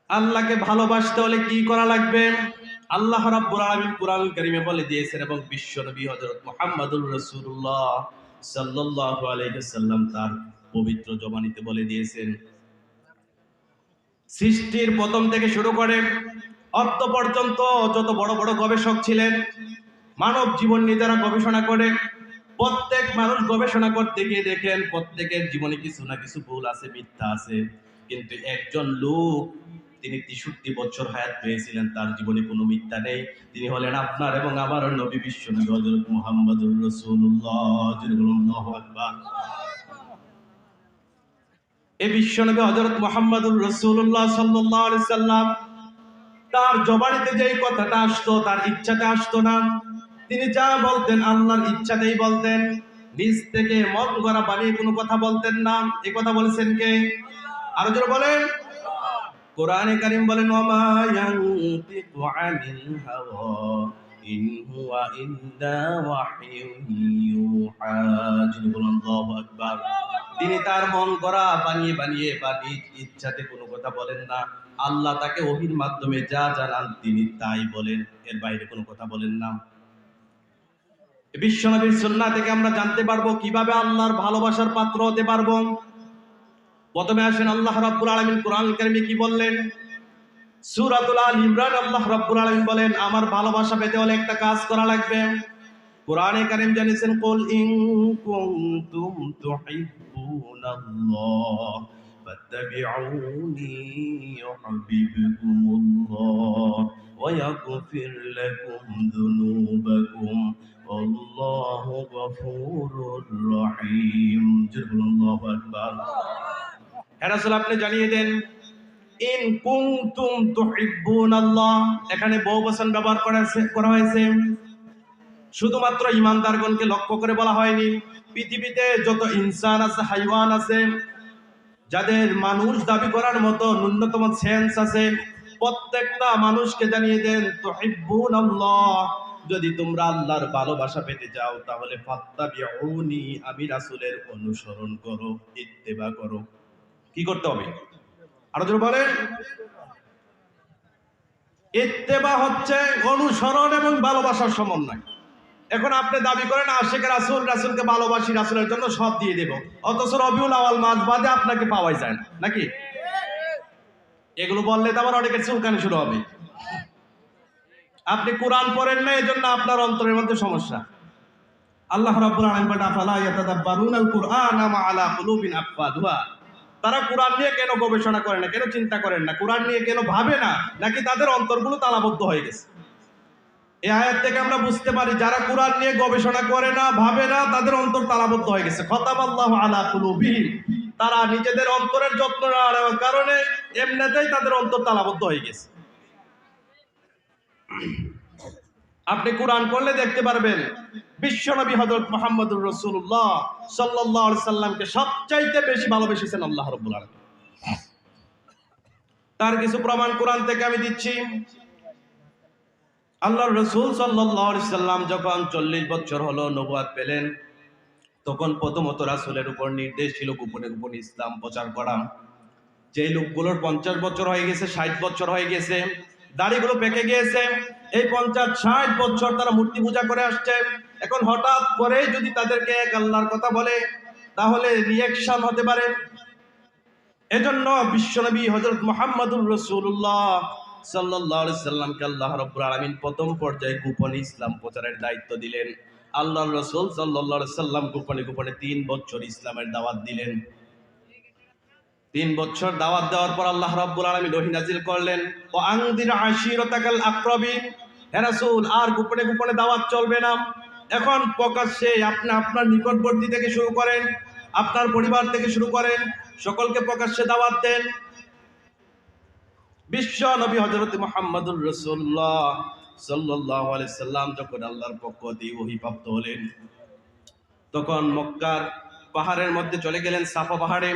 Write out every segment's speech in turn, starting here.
আল্লাহকে ভালোবাসতে হলে কি করা লাগবে? আল্লাহ রাব্বুল আলামিন কুরআনুল কারীমে বলে দিয়েছেন এবং বিশ্বনবী হযরত মুহাম্মদুর রাসূলুল্লাহ সাল্লাল্লাহু আলাইহি ওয়াসাল্লাম তার পবিত্র জবানিতে বলে দিয়েছেন। সৃষ্টির প্রথম থেকে শুরু করে অন্ত পর্যন্ত যত বড় বড় গবেষক ছিলেন, মানব জীবন নিয়ে যারা গবেষণা করে, প্রত্যেক মানুষ গবেষণা করতে গিয়ে দেখেন প্রত্যেকের জীবনে কিছু না কিছু ভুল আছে, মিথ্যা আছে। কিন্তু একজন লোক, তিনি 63 বছর হায়াত পেয়েছিলেন, তার জীবনে কোনো মিথ্যা নেই। তিনি হলেন আপনার এবং আমার নবী বিশ্বনবী হযরত মুহাম্মদুর রাসূলুল্লাহ। আল্লাহু আকবার। এই বিশ্বনবী হযরত মুহাম্মদুর রাসূলুল্লাহ সাল্লাল্লাহু আলাইহি সাল্লাম, তার জবানিতে যেই কথাটা আসতো তার ইচ্ছাতে আসতো না। তিনি যা বলতেন আল্লাহর ইচ্ছাতেই বলতেন। নিজ থেকে মন গড়া বানিয়ে কোনো কথা বলতেন না। এই কথা বলেছেন কে? আরো জোরে বলেন। কোরআনে কারীম বলেন, ওয়ামা ইয়ানতিকু আনিল হাওয়া ইন হুয়া ইল্লা ওয়াহয়ুন ইউহা। যিনি বলেন আল্লাহু আকবার। তিনি তার মন গড়া বানিয়ে বানিয়ে বা নিজ ইচ্ছাতে কোনো কথা বলেন না। আল্লাহ তাকে ওহীর মাধ্যমে যা জানান তিনি তাই বলেন, এর বাইরে কোনো কথা বলেন না। বিশ্বনবীর সুন্নাহ থেকে আমরা জানতে পারবো কিভাবে আল্লাহর ভালোবাসার পাত্র হতে পারবো। প্রথমে আসেন আল্লাহ রাব্বুল আলামিন কোরআনুল কারীমে কি বললেন? সূরাতুল আল ইমরান আল্লাহ রাব্বুল আলামিন বলেন, আমার ভালোবাসা পেতে হলে একটা কাজ করা লাগবে। কোরআনে কারীম জানিয়েছেন, কুল ইন কুনতুম তুহিব্বুনাল্লাহ ফাত্তাবিউনি ইউহিব্বুকুমুল্লাহ ওয়া ইয়াগফির লাকুম যুনুবাকুম আল্লাহু গফুরুর রহিম। আল্লাহু আকবার। হে রাসূল, আপনি জানিয়ে দেন, ইন কুনতুম তুহিব্বুনাল্লাহ, এখানে বহু বচন ব্যবহার করা হয়েছে। শুধুমাত্র ঈমানদারগণকে লক্ষ্য করে বলা হয়নি। পৃথিবীতে যত ইনসান আছে, হাইওয়ান আছে, যাদের মানুষ দাবি করার মতো ন্যূনতম সেন্স আছে, প্রত্যেকটা মানুষকে জানিয়ে দেন, তুহিব্বুনাল্লাহ, যদি তোমরা আল্লাহর ভালোবাসা পেতে চাও তাহলে ফাত্তাবিউনি, আমি রাসূলের অনুসরণ করো, ইত্তেবা করো। কি করতে হবে? আরো জোরে বলেন। ইত্তেবা হচ্ছে অনুসরণ এবং ভালোবাসার সমন্বয়। এখন আপনি দাবি করেন আশিকে রাসূল, রাসূলকে ভালোবাসি, রাসূলের জন্য সব দিয়ে দেব, অথচ রবিউল আউয়াল মাস বাদে আপনাকে পাওয়াই যায় না, নাকি? এগুলো বললে তো আবার অনেকের চুলকানি শুরু হবে। আপনি কোরআন পড়েন না, এজন্য আপনার অন্তরের মধ্যে সমস্যা। আল্লাহ রাব্বুল আলামিন বলেন, আফালা ইয়াতাদাব্বারুনাল কুরআনা মা আলা কুলুবিন আকফালুহা। তারা কোরআন নিয়ে কেন গবেষণা করে না, কেন চিন্তা করেন না, কোরআন নিয়ে কেন ভাবে না, নাকি তাদের অন্তরগুলো তালাবদ্ধ হয়ে গেছে? এই আয়াত থেকে আমরা বুঝতে পারি যারা কোরআন নিয়ে গবেষণা করে না, ভাবে না, তাদের অন্তর তালাবদ্ধ হয়ে গেছে। খতামাল্লাহু আলা কুলুবিহিম, তারা নিজেদের অন্তরের যত্ন না নেওয়ার কারণে এমনিতেই তাদের অন্তর তালাবদ্ধ হয়ে গেছে। আপনি কোরআন পড়লে দেখতে পারবেন বিশ্বনবী হযরত মুহাম্মদুর রাসূলুল্লাহ সাল্লাল্লাহু আলাইহি সাল্লামকে সবচাইতে বেশি ভালোবেসেছেন আল্লাহ রাব্বুল আলামিন। তার কিছু প্রমাণ কোরআন থেকে আমি দিচ্ছি। আল্লাহর রাসূল সাল্লাল্লাহু আলাইহি সাল্লাম যখন 40 বছর হলো নবুয়ত পেলেন, তখন প্রথমত রাসূলের উপর নির্দেশ ছিল গোপনে গোপনে ইসলাম প্রচার করা। যে লোকগুলোর 50 বছর হয়ে গেছে, 60 বছর হয়ে গেছে, দাড়িগুলো পেকে গিয়েছে, এই 50-60 বছর তারা মূর্তি পূজা করে আসছে, এখন হঠাৎ করে যদি তাদেরকে এক আল্লাহর কথা বলে তাহলে রিঅ্যাকশন হতে পারে। এজন্য বিশ্বনবী হযরত মুহাম্মদুর রাসূলুল্লাহ সাল্লাল্লাহু আলাইহি সাল্লামকে আল্লাহ রাব্বুল আলামিন প্রথম পর্যায়ে গোপনে ইসলাম প্রচারের দায়িত্ব দিলেন। আল্লাহর রাসূল সাল্লাল্লাহু আলাইহি সাল্লাম গোপনে গোপনে 3 বছর ইসলামের দাওয়াত দিলেন। 3 বছর দাওয়াত দেওয়ার পর আল্লাহ রাব্বুল আলামিন ওহী নাযিল করলেন, ওয়া আনদির আশিরাতাকাল আকরাবিন। হে রাসূল, আর গোপনে গোপনে দাওয়াত চলবে না, এখন প্রকাশ্যে আপনি আপনার নিকটবর্তী থেকে শুরু করেন, আপনার পরিবার থেকে শুরু করেন, সকলকে প্রকাশ্যে দাওয়াত দেন। বিশ্ব নবী হযরত মুহাম্মদুর রাসূলুল্লাহ সাল্লাল্লাহু আলাইহি সাল্লাম যখন আল্লাহর পক্ষ থেকে ওহী প্রাপ্ত হলেন, তখন মক্কার পাহাড়ের মধ্যে চলে গেলেন, সাফা পাহাড়ে।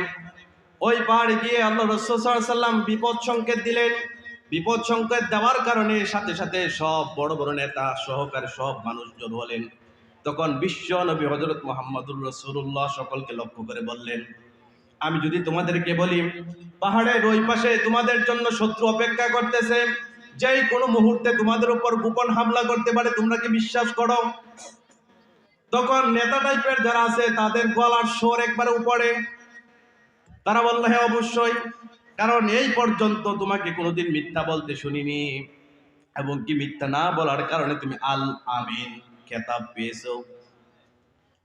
ওই পাহাড়ে গিয়ে আল্লাহ রাসূল সাল্লাল্লাহু আলাইহি সাল্লাম বিপদ সংকেত দিলেন। বিপদ সংকেত দেওয়ার কারণে সাথে সাথে সব বড় বড় নেতা সহকারে সব মানুষ জড়ো হলেন। তখন বিশ্ব নবী হযরত মুহাম্মদুর রাসূলুল্লাহ সকলকে লক্ষ্য করে বললেন, আমি যদি তোমাদেরকে বলি পাহাড়ের ওই পাশে তোমাদের জন্য শত্রু অপেক্ষা করতেছে, যেই কোনো মুহূর্তে তোমাদের উপর গোপন হামলা করতে পারে, তোমরা কি বিশ্বাস করো? তখন নেতা টাইপের যারা আছে তাদের গলার স্বর একবারে উপরে, তারা বলল হ্যাঁ অবশ্যই, কারণ এই পর্যন্ত তোমাকে কোনোদিন মিথ্যা বলতে শুনিনি, এবং কি মিথ্যা না বলার কারণে তুমি আল আমিন খেতাব পেয়েছো,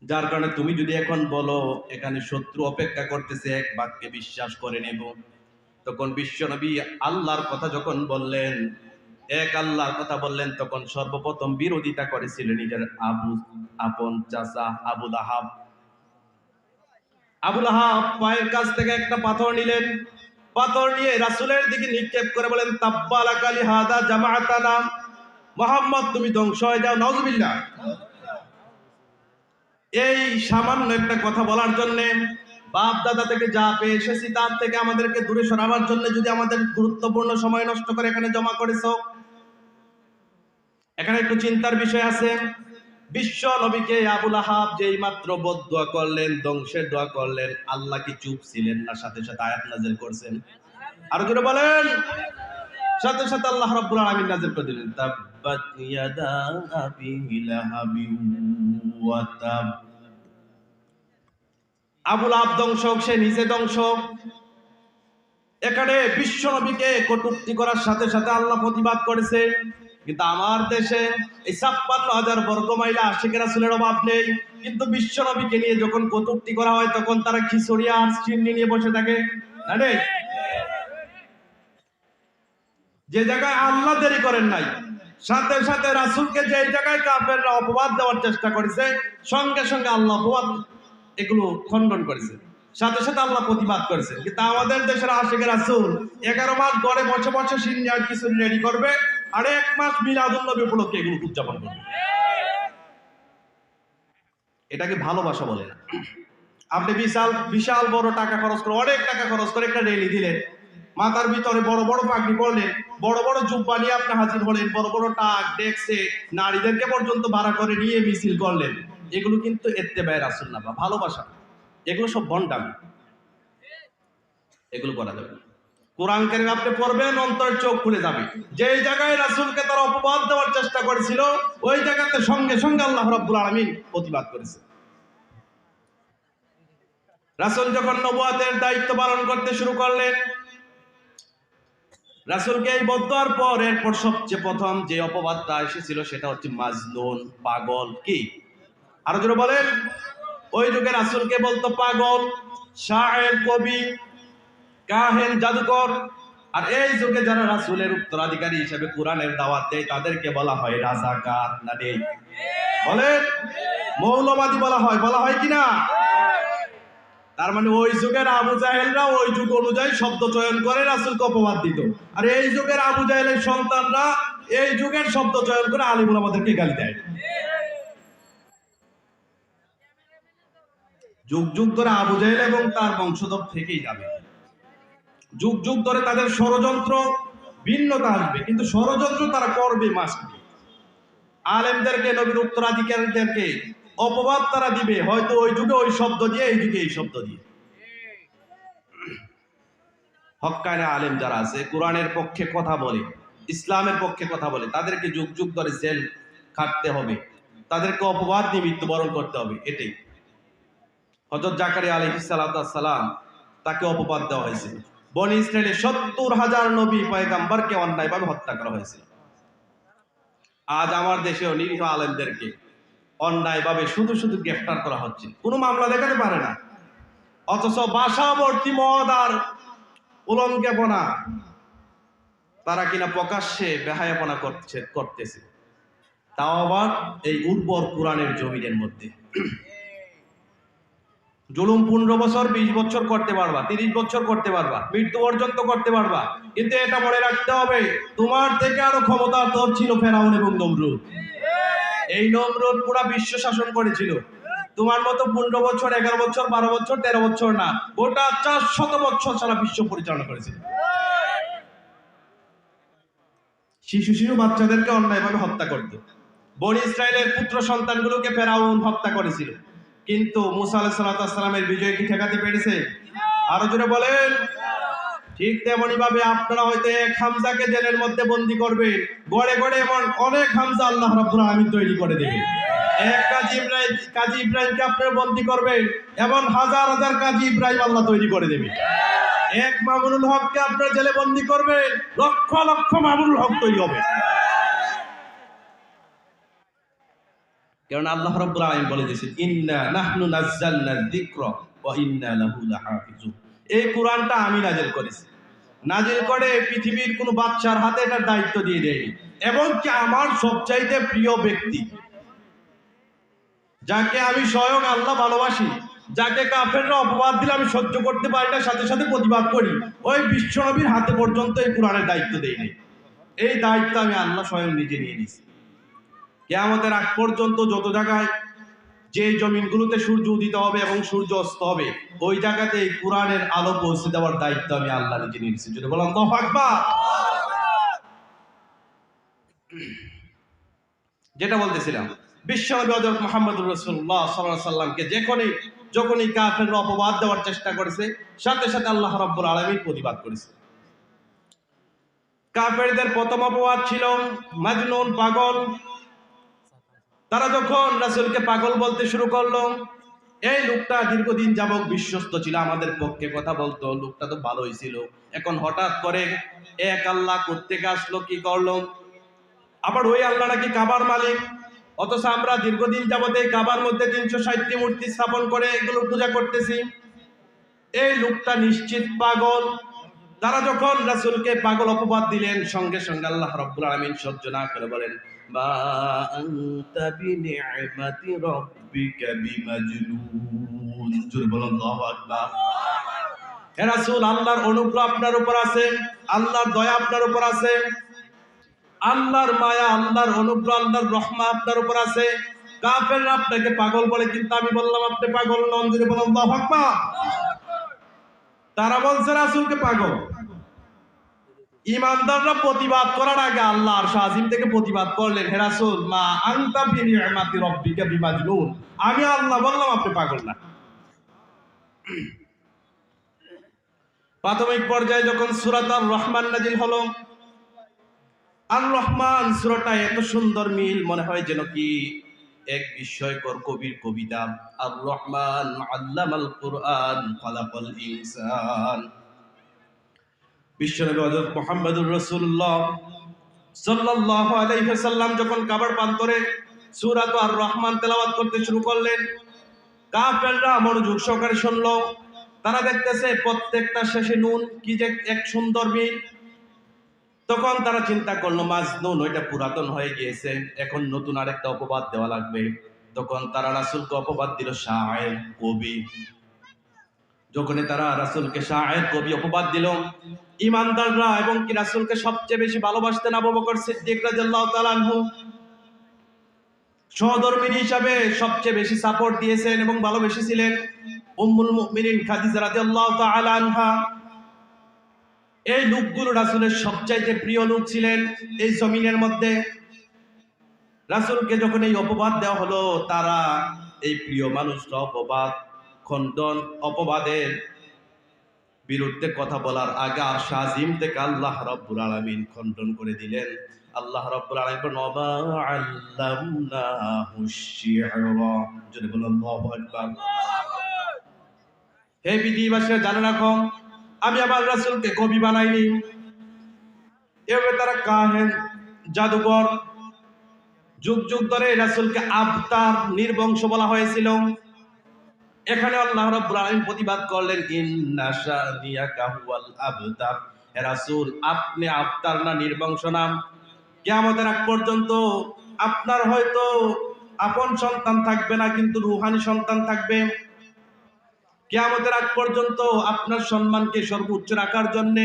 যার কারণে তুমি যদি এখন বলো এখানে শত্রু অপেক্ষা করতেছে, এক বাক্যে বিশ্বাস করে নেব। তখন বিশ্বনবী আল্লাহর কথা যখন বললেন, এক আল্লাহর কথা বললেন, তখন সর্বপ্রথম বিরোধিতা করেছিল নিজের আপন চাচা আবু লাহাব। আবু লাহাব পায়ের কাছ থেকে একটা পাথর নিলেন, পাথর নিয়ে রাসূলের দিকে নিক্ষেপ করে বলেন, তাব্বালাকা লিহাদা জামাআতানা, মুহাম্মদ তুমি ধ্বংস হয়ে যাও, নাউযুবিল্লাহ। এই সামান্য একটা কথা বলার জন্য, বাপ দাদা থেকে যা পেয়ে এসেছি তার থেকে আমাদেরকে দূরে সরাবার জন্য যদি আমাদের গুরুত্বপূর্ণ সময় নষ্ট করে এখানে জমা করেছো, এখানে একটু চিন্তার বিষয় আছে। বিশ্ব নবীকে আবু লাহাব যেই মাত্র বদদুয়া করলেন, ধ্বংসের দোয়া করলেন, আল্লাহ কি চুপ ছিলেন না? সাথে সাথে আয়াত নাযিল করছেন। আর জোরে বলেন, সাথে সাথে আল্লাহ রাব্বুল আলামিন নাযিল করে দিলেন, তাব্বাত ইয়াদা আবি লাহাবি ওয়া তাব। আবু লাহাব ধ্বংস, সে নিজে ধ্বংস। এখানে বিশ্ব নবীকে কটূক্তি করার সাথে সাথে আল্লাহ প্রতিবাদ করেছে। কিন্তু আমার দেশে এই ৫৬,০০০ বর্গ মাইলে আশিকের রাসূলের অভাব নেই, কিন্তু বিশ্ব নবীকে নিয়ে যখন কটূক্তি করা হয় তখন তারা খিচুড়ি আর চিন্নি নিয়ে বসে থাকে। যে জায়গায় আল্লাহ দেরি করেন নাই, সাথে সাথে রাসূলকে যে জায়গায় কাফেররা অপবাদ দেওয়ার চেষ্টা করেছে, সঙ্গে সঙ্গে আল্লাহ অপবাদ এগুলো খণ্ডন করেছে, সাথে সাথে আল্লাহ প্রতিবাদ করেছে। কিন্তু আমাদের দেশের আশিকের রাসূল 11 মাস ঘরে বসে বসে সিন্নি আর কিছু রেডি করবে, আর 1 মাস মিলাদুন নবী উপলক্ষে এগুলো উদযাপন করবে। এটাকে ভালোবাসা বলে না। আপনি বিশাল বিশাল বড় টাকা খরচ করে, অনেক টাকা খরচ করে একটা রেলি দিলেন, মাথার ভিতরে বড় বড় পাগড়ি পরলেন, বড় বড় জুব্বা নিয়ে আপনি হাজির হলেন, বড় বড় টাক ডেক্সে নারীদেরকে পর্যন্ত ভাড়া করে নিয়ে মিছিল করলেন, এগুলো কিন্তু ইত্তেবায়ে রাসূল না বা ভালোবাসা, এগুলো সব ভণ্ডামি, এগুলো করা যাবে না। কোরআন কারীম আপনি পড়বেন, অন্তরের চোখ খুলে যাবে। যেই জায়গায় রাসূলকে তারা অপবাদ দেওয়ার চেষ্টা করেছিল, ওই জায়গাতে সঙ্গে সঙ্গে আল্লাহ রাব্বুল আলামিন প্রতিবাদ করেছে। রাসূল যখন নবুয়তের দায়িত্ব পালন করতে শুরু করলেন, রাসূলকে এই বদদুয়ার পর এরপর সবচেয়ে প্রথম যে অপবাদটা এসেছিল সেটা হচ্ছে মাজনুন, পাগল। কি? আরো জোরে বলেন। ওই যুগে রাসূলকে বলতো পাগল, শায়ের, কবি, কাহিন, জাদুকর। আর এই যুগে যারা রাসূলের উত্তরাধিকারী হিসেবে কোরআনের দাওয়াত দেয় তাদেরকে বলা হয় রাজাকার। না নেই? বলেন। মৌলবাদী বলা হয় কিনা? তার মানে ওই যুগের আবু জাহেলরা ওই যুগ অনুযায়ী শব্দ চয়ন করে রাসূলকে অপবাদ দিত, আর এই যুগের আবু জাহেলের সন্তানরা এই যুগের শব্দ চয়ন করে আলিম ওলামাদেরকে গালি দেয়। যুগ যুগ ধরে আবু জাহেল এবং তার বংশধর থেকেই যাবে, যুগ যুগ ধরে তাদের ষড়যন্ত্র, ভিন্নতা আসবে, কিন্তু ষড়যন্ত্র তারা করবে মাস্ট। আলেমদেরকে, নবীর উত্তরাধিকারীদেরকে অপবাদ তারা দিবে, হয়তো ওই যুগে ওই শব্দ দিয়ে, এই যুগে এই শব্দ দিয়ে। হক্কানে আলেম যারা আছে, কোরআনের পক্ষে কথা বলে, ইসলামের পক্ষে কথা বলে, তাদেরকে যুগ যুগ ধরে জেল খাটতে হবে, তাদেরকে অপবাদ দিয়ে মৃত্যুবরণ করতে হবে। এটাই হযরত জাকারিয়া আলাইহিস সালাম, তাকে অপবাদ দেওয়া হয়েছিল। বনি ইসরাইলে ৭০,০০০ নবী পয়গম্বরকে অন্যায়ভাবে হত্যা করা হয়েছিল। আজ আমার দেশেও নিরীহ আলেমদেরকে অন্যায়ভাবে শুধু শুধু গ্রেফতার করা হচ্ছে, কোনো মামলা দেখাতে পারে না, অথচ বাসাবর্তী মদ আর উলঙ্গেপনা তারা কিনা প্রকাশ্যে বেহায়াপনা করতেছে, তাও আবার এই উর্বর কোরআনের জমিনের মধ্যে। জুলুম 15 বছর 20 বছর করতে পারবা, 30 বছর করতে পারবা, মৃত্যু পর্যন্ত করতে পারবা, কিন্তু এটা মনে রাখতে হবে তোমার থেকে আরো ক্ষমতার তোর ছিল ফেরাউন এবং নমরুদ। এই নমরুদ পুরা বিশ্ব শাসন করেছিল, তোমার মতো 15 বছর 11 বছর 12 বছর 13 বছর না, গোটা 400 বছর সারা বিশ্ব পরিচালনা করেছিল। শিশু বাচ্চাদেরকে অন্যায়ভাবে হত্যা করত। বনি ইসরায়েলের পুত্র সন্তানগুলোকে ফেরাউন হত্যা করেছিল, কিন্তু মুসা আলাইহিস সালামের বিজয় কি ঠেকাতে পেরেছে? আরো জোরে বলেন। ঠিক তেমনি ভাবে আপনারা হয়তো এক হামজাকে জেলের মধ্যে বন্দী করবেন, গড়ে গড়ে এমন অনেক হামজা আল্লাহ রাব্বুল আলামিন তৈরি করে দেবেন। এক কাজী ইব্রাহিমকে আপনারা বন্দী করবেন, এমন হাজার হাজার কাজী ইব্রাহিম আল্লাহ তৈরি করে দেবে। এক মামুনুল হককে আপনারা জেলে বন্দী করবেন, লক্ষ লক্ষ মামুনুল হক তৈরি হবে। কারণ আল্লাহ রাব্বুল আলামিন বলে দিয়েছেন, ইন্না নাহনু নাযালনা যিকরা ওয়া ইন্না লাহু লাহাফিজুন। এই কোরআনটা আমি নাজিল করেছি। নাজিল করে পৃথিবীর কোন বাদশার হাতে এটার দায়িত্ব দিয়ে দেয়নি, এবং কি আমার সবচাইতে প্রিয় ব্যক্তি, যাকে আমি স্বয়ং আল্লাহ ভালোবাসি, যাকে কাফেররা অপবাদ দিলে আমি সহ্য করতে পারি না, সাথে সাথে প্রতিবাদ করি, ওই বিশ্বনবীর হাতে পর্যন্ত এই কোরআনের দায়িত্ব দেই নাই। এই দায়িত্ব আমি আল্লাহ স্বয়ং নিজে নিয়ে নিয়েছি। কিয়ামতের আগ পর্যন্ত যত জায়গায় যে জমিনগুলোতে সূর্য উদিত হবে এবং সূর্য অস্ত হবে, ওই জায়গাতে এই কোরআনের আলো পৌঁছে দেওয়ার দায়িত্ব আমি আল্লাহ নিজে নিয়ে নিয়েছি। যদি বললাম আল্লাহু আকবার। যেটা বলতেছিলাম, বিশ্বনবী হযরত মুহাম্মদুর রাসূলুল্লাহ সাল্লাল্লাহু আলাইহি সাল্লামকে যখনই কাফেররা অপবাদ দেওয়ার চেষ্টা করেছে, সাথে সাথে আল্লাহ রাব্বুল আলামিন প্রতিবাদ করেছে। কাফেরদের প্রথম অপবাদ ছিল মাজনুন, পাগল। তারা যখন রাসূলকে পাগল বলতে শুরু করলো, এই লোকটা দীর্ঘদিন যাবত বিশ্বস্ত ছিল, আমাদের পক্ষে কথা বলতো, লোকটা তো ভালোই ছিল, এখন হঠাৎ করে এক আল্লাহ কোত্থেকে আসলো, কি করলো? আবার ওই আল্লাহ নাকি কাবার মালিক, অথচ আমরা দীর্ঘদিন যাবত এই কাবার মধ্যে 360টি মূর্তি স্থাপন করে এগুলো পূজা করতেছি। এই লোকটা নিশ্চিত পাগল। তারা যখন রাসূলকে পাগল অপবাদ দিলেন, সঙ্গে সঙ্গে আল্লাহ রাব্বুল আলামিন সহ্য না করে বলেন, মা আনতা বিনি'মাতি রাব্বিকা বিমাজনুন। জোরে বলেন আল্লাহু আকবার। হে রাসূল, আল্লাহর অনুগ্রহ আপনার উপর আছে, আল্লাহর দয়া আপনার উপর আছে, আল্লাহর মায়া, আল্লাহর অনুগ্রহ, আল্লাহর রহমত আপনার উপর আছে। কাফেররা আপনাকে পাগল বলে, কিন্তু আমি বললাম আপনি পাগল নন। জোরে বলেন আল্লাহু আকবার। তারা বলছে রাসূলকে পাগল। ঈমানদাররা প্রতিবাদ করার আগে আল্লাহ আরশ আজিম থেকে প্রতিবাদ করলেন, হে রাসূল, মা আনতা বিনি'মাতি রাব্বিকা বিমাজনুন। আমি আল্লাহ বললাম আপনি পাগল না। প্রাথমিক পর্যায়ে যখন সূরাত আর রহমান নাজিল হলো, আর রহমান সূরাটা এত সুন্দর মিল, মনে হয় যেন কি এক বিস্ময়কর কবির কবিতা। আর রহমান আল্লামাল কুরআন খালাকাল ইনসান। বিশ্বনবী হযরত মুহাম্মদুর রাসূলুল্লাহ সাল্লাল্লাহু আলাইহি ওয়াসাল্লাম যখন কাবার প্রান্তরে সূরাত আর রহমান তেলাওয়াত করতে শুরু করলেন, কাফেররা মনোযোগ সহকারে শুনলো। তারা দেখতেছে প্রত্যেকটা শেষে নুন, কি যে এক সুন্দর মিল। তখন তারা চিন্তা করলো, মাজনুন ওইটা পুরাতন হয়ে গিয়েছে, এখন নতুন আরেকটা অপবাদ দেওয়া লাগবে। তখন তারা রাসূলকে অপবাদ দিল শায়ের, কবি। যখনই তারা রাসূলকে শায়ের, কবি অপবাদ দিল, ঈমানদাররা এবং কি রাসূলকে সবচেয়ে বেশি ভালোবাসতেন আবু বকর সিদ্দিক রাদিয়াল্লাহু তাআলা আনহু, সহধর্মিণী হিসাবে সবচেয়ে বেশি সাপোর্ট দিয়েছেন এবং ভালোবেসেছিলেন উম্মুল মুমিনিন খাদিজা রাদিয়াল্লাহু তাআলা আনহা। এই লোকগুলো রাসূলের সবচাইতে প্রিয় লোক ছিলেন এই জমিনের মধ্যে। রাসূলকে যখন এই অপবাদ দেওয়া হলো, তারা এই প্রিয় মানুষরা অপবাদ খণ্ডন, অপবাদের বিরুদ্ধে কথা বলার আগে আরশ আজিম থেকে আল্লাহ রাব্বুল আলামিন খণ্ডন করে দিলেন। আল্লাহ রাব্বুল আলামিন ওয়া আল্লামনাহু শি'রা। যদি বলেন আল্লাহু আকবার। হে পৃথিবীবাসীরা জানে রাখো, আমি আমার রাসূলকে কবি বানাইনি। এভাবে তারা কাহেন, জাদুকর। যুগ যুগ ধরে রাসূলকে আবতার, নির্বংশ বলা হয়েছিল। এখানে আল্লাহ রাব্বুল আলামিন প্রতিবাদ করলেন, ইন্না শানিয়াকা হুয়াল আবতার। হে রাসূল, আপনি আবতার না, নির্বংশ নাম। কিয়ামতের আগ পর্যন্ত আপনার হয়তো আপন সন্তান থাকবে না, কিন্তু রূহানি সন্তান থাকবে। কিয়ামতের আগ পর্যন্ত আপনার সম্মানকে সর্বোচ্চ রাখার জন্য,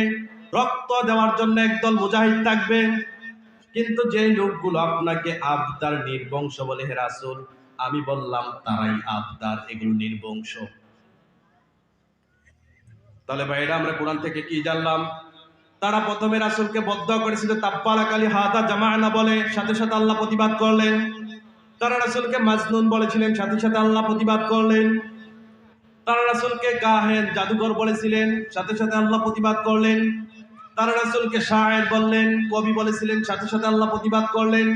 রক্ত দেওয়ার জন্য একদল মুজাহিদ থাকবে। কিন্তু যে লোকগুলো আপনাকে আবতার, নির্বংশ বলে, হে রাসূল, আমি বললাম তারাই আবতার, এগুলো নির্বংশ। তাহলে ভাইরা, আমরা কোরআন থেকে কি জানলাম? তারা প্রথমে রাসূলকে বদদোয়া করেছিল তাব্বালাকালি হাদা জামাআনা বলে, সাথে সাথে আল্লাহ প্রতিবাদ করলেন। তারা রাসূলকে মাজনুন বলেছিলেন, সাথে সাথে আল্লাহ প্রতিবাদ করলেন। তারা রাসূলকে কাহেন জাদুকর বলেছিলেন, সাথে সাথে আল্লাহ প্রতিবাদ করলেন। তারা রাসূলকে শায়ের বললেন, কবি বলেছিলেন, সাথে সাথে আল্লাহ প্রতিবাদ করলেন।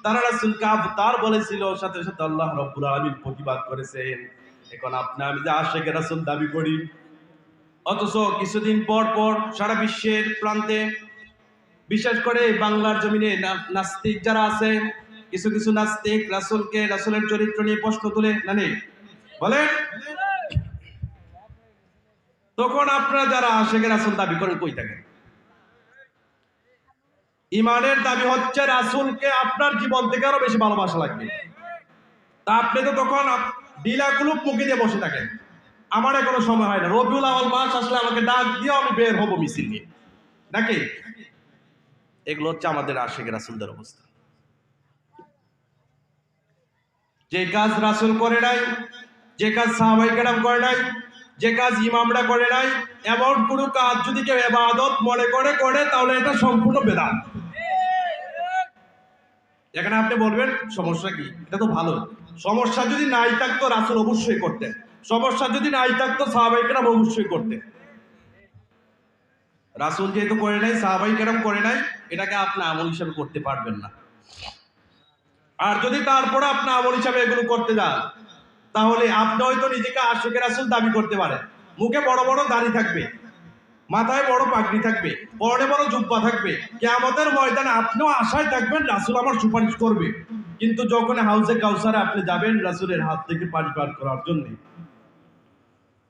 তারা রাসূলকে আবতার বলেছিল, সাথে সাথে আল্লাহ রাব্বুল আলামিন প্রতিবাদ করেছেন। এখন আপনি আমি যে আশিকে রাসূল দাবি করি, অথচ কিছুদিন পর পর সারা বিশ্বের প্রান্তে, বিশেষ করে বাংলার জমিনে নাস্তিক যারা আছে, কিছু কিছু নাস্তিক রাসূলকে, রাসূলের চরিত্র নিয়ে প্রশ্ন তুলে না নেই বলেন, তখন আপনারা যারা আশিকে রাসূল দাবি করেন কই থাকেন? ইমানের দাবি হচ্ছে রাসূলকে আপনার জীবন থেকে আরো বেশি ভালোবাসা লাগবে। তা আপনি তো তখন ডিলাগুলো মুখে দিয়ে বসে থাকেন, আমার এখনো সময় হয় না, রবিউল আউয়াল মাস আসলে আমাকে ডাক দিয়ে আমি বের হবো মিছিল নিয়ে, নাকি? এগুলো হচ্ছে আমাদের আশিকে রাসূলদের অবস্থা। যে কাজ রাসূল করে নাই, যে কাজ সাহাবায়ে কেরাম করে নাই, যে কাজ ইমামরা করে নাই, এমন কোনো কাজ যদি কেউ ইবাদত মনে করে তাহলে এটা সম্পূর্ণ বেদাত। এখানে আপনি বলবেন সমস্যা কি? এটা তো ভালো। সমস্যা যদি নাই থাকতো রাসূল অবশ্যই করতেন, সমস্যা যদি নাই থাকতো সাহাবায়ে কেরাম অবশ্যই করতেন। রাসূল যেহেতু করে নাই, সাহাবায়ে কেরাম করে নাই, এটাকে আপনি আমল হিসেবে করতে পারবেন না। আর যদি তারপরে আপনি আমল হিসেবে এগুলো করতে যান, তাহলে আপনি হয়তো নিজেকে আশিকে রাসূল দাবি করতে পারেন, মুখে বড় বড় দাড়ি থাকবে, মাথায় বড় পাগড়ি থাকবে, পরনে বড় জুব্বা থাকবে, কিয়ামতের ময়দানে আপনিও আশায় থাকবেন রাসূল আমার সুপারিশ করবে, কিন্তু যখন হাউজে কাউসারে আপনি যাবেন রাসূলের হাত থেকে পানি পান করার জন্য,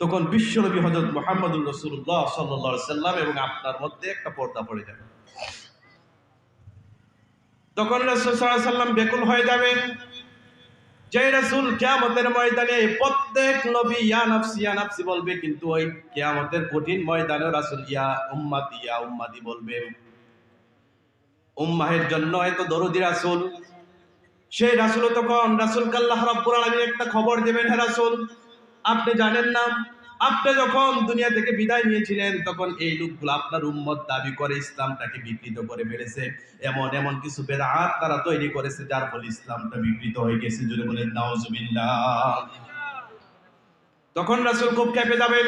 তখন বিশ্বনবী হযরত মুহাম্মদুর রাসূলুল্লাহ সাল্লাল্লাহু আলাইহি সাল্লাম এবং আপনার মধ্যে একটা পর্দা পড়ে যাবে। তখন রাসূল সাল্লাল্লাহু আলাইহি সাল্লাম বেকুল হয়ে যাবেন। যে রাসূল কিয়ামতের ময়দানে প্রত্যেক নবী ইয়া নাফসি বলবে, কিন্তু ওই কিয়ামতের কঠিন ময়দানে রাসূল ইয়া উম্মতি বলবে। উম্মাহের জন্য এত দরদি রাসূল, সেই রাসূল তখন রাসূলকে আল্লাহ রাব্বুল আলামিন একটা খবর দেবেন, হে রাসূল আপনি জানেন না, আপনি যখন দুনিয়া থেকে বিদায় নিয়েছিলেন তখন এই লোকগুলো আপনার উম্মত দাবি করে ইসলামটাকে বিকৃত করে ফেলেছে, এমন এমন কিছু বেদাত তারা তৈরি করেছে যার ফলে ইসলামটা বিকৃত হয়ে গেছে। জোরে বলেন নাউজুবিল্লাহ। তখন রাসূল খুব ক্ষেপে যাবেন।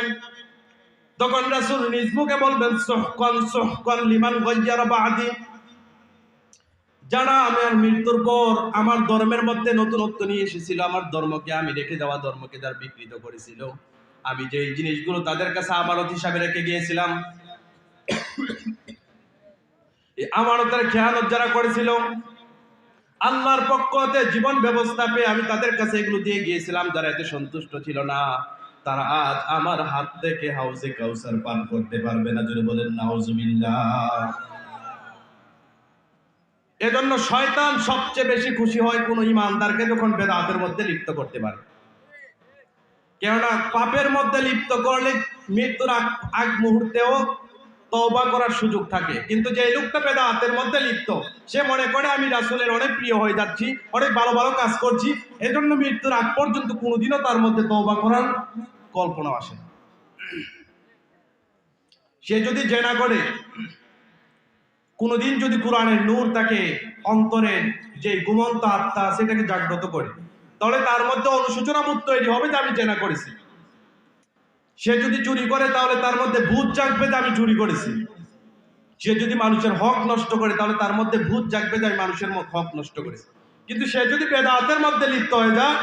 তখন রাসূল নিজ মুখে বলবেন, সুহকান লিমান গায়্যারা বাদি, যারা আমার মৃত্যুর পর আমার ধর্মের মধ্যে নতুনত্ব নিয়ে এসেছিল, আমার ধর্মকে আমি রেখে যাওয়া ধর্মকে যারা বিকৃত করেছিল, আমি যে জিনিসগুলো তাদের কাছে আমানত হিসাবে রেখে গিয়েছিলাম, এই আমানতের খেয়ানত যারা করেছিল, আল্লাহর পক্ষ হতে জীবন ব্যবস্থা পেয়ে আমি তাদের কাছে এগুলো দিয়ে গিয়েছিলাম, যারা এতে সন্তুষ্ট ছিল না, তারা আজ আমার হাত থেকে হাউজে কাউসার পান করতে পারবে না। জোরে বলেন নাউজুবিল্লাহ। এজন্য শয়তান সবচেয়ে বেশি খুশি হয় কোন ইমানদারকে যখন বেদাতের মধ্যে লিপ্ত করতে পারে, কেননা পাপের মধ্যে লিপ্ত করলে মৃত্যুর আগ মুহূর্তেও তওবা করার সুযোগ থাকে, কিন্তু যে লোকটা বেদাতের মধ্যে লিপ্ত, সে মনে করে আমি রাসূলের অনেক প্রিয় হয়ে যাচ্ছি, অনেক ভালো ভালো কাজ করছি, এজন্য মৃত্যুর আগ পর্যন্ত কোনোদিনও তার মধ্যে তওবা করার কল্পনা আসে না। সে যদি জেনা করে, কোনদিন যদি কোরআনের নূর তাকে অন্তরের যে ঘুমন্ত আত্মা সেটাকে জাগ্রত করে, তাহলে তার মধ্যে অনুশোচনা বোধ তৈরি হবে যে আমি জেনা করেছি। সে যদি চুরি করে তাহলে তার মধ্যে ভূত জাগবে যে আমি চুরি করেছি। সে যদি মানুষের হক নষ্ট করে তাহলে তার মধ্যে ভূত জাগবে যে আমি মানুষের হক নষ্ট করেছি। কিন্তু সে যদি বেদাতের মধ্যে লিপ্ত হয়ে যায়,